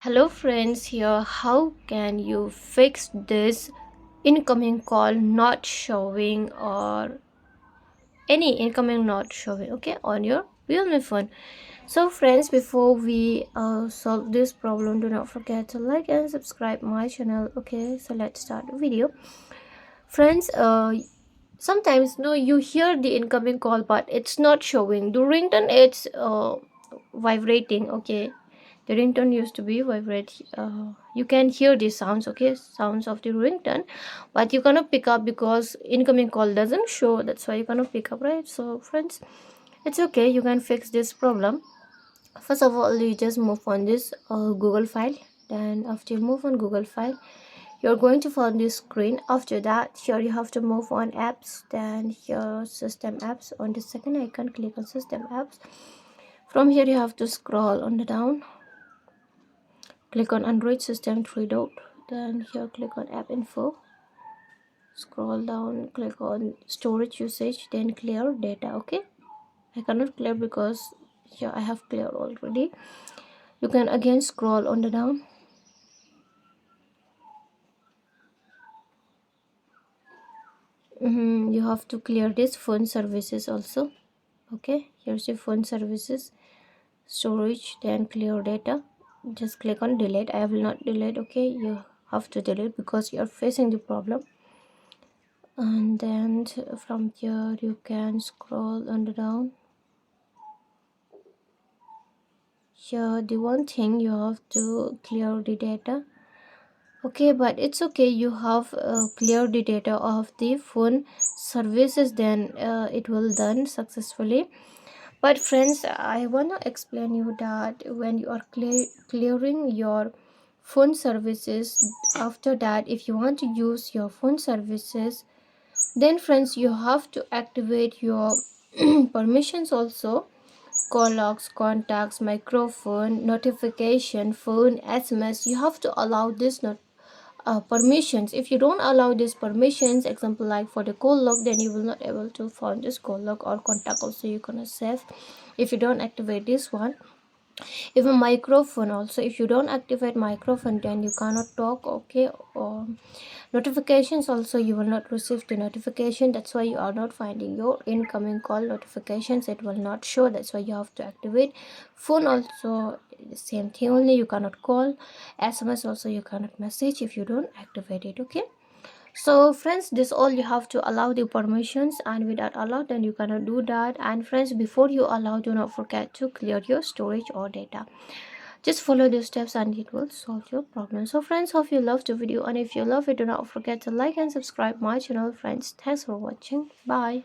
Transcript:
Hello friends, here how can you fix this incoming call not showing or any incoming not showing, okay, on your Realme phone. So friends, before we solve this problem, do not forget to like and subscribe my channel. Okay, so let's start the video. Friends, sometimes no, you hear the incoming call but it's not showing the ringtone. It's vibrating, okay. The ringtone used to be vibrate. You can hear the sounds, okay, sounds of the ringtone, but you cannot pick up because incoming call doesn't show. That's why you cannot pick up, right? So friends, it's okay, you can fix this problem. First of all, you just move on this Google file. Then after you move on Google file, you're going to find this screen. After that, here you have to move on apps. Then here system apps, on the second icon click on system apps. From here you have to scroll on the down, click on Android system three dot, then here click on app info, scroll down, click on storage usage, then clear data. Okay, I cannot clear because here I have cleared already. You can again scroll on the down. You have to clear this phone services also. Okay, here's your phone services, storage, then clear data. Just click on delete. I will not delete. Okay, you have to delete because you're facing the problem. And then from here you can scroll on the down. Here the one thing you have to clear the data. Okay, but it's okay, you have cleared the data of the phone services, then it will done successfully. But friends, I want to explain you that when you are clearing your phone services, after that if you want to use your phone services, then friends you have to activate your permissions also. Call logs, contacts, microphone, notification, phone, SMS, you have to allow this not permissions. If you don't allow these permissions, example like for the call log, then you will not able to find this call log, or contact also you gonna save if you don't activate this one. Even microphone also, if you don't activate microphone, then you cannot talk, okay. Or notifications also, you will not receive the notification. That's why you are not finding your incoming call notifications, it will not show. That's why you have to activate. Phone also the same thing, only you cannot call. SMS also you cannot message if you don't activate it, okay. So friends, this all you have to allow the permissions, and without allow then you cannot do that. And friends, before you allow, do not forget to clear your storage or data. Just follow these steps and it will solve your problem. So friends, hope you loved the video, and if you love it, do not forget to like and subscribe my channel. Friends, thanks for watching. Bye.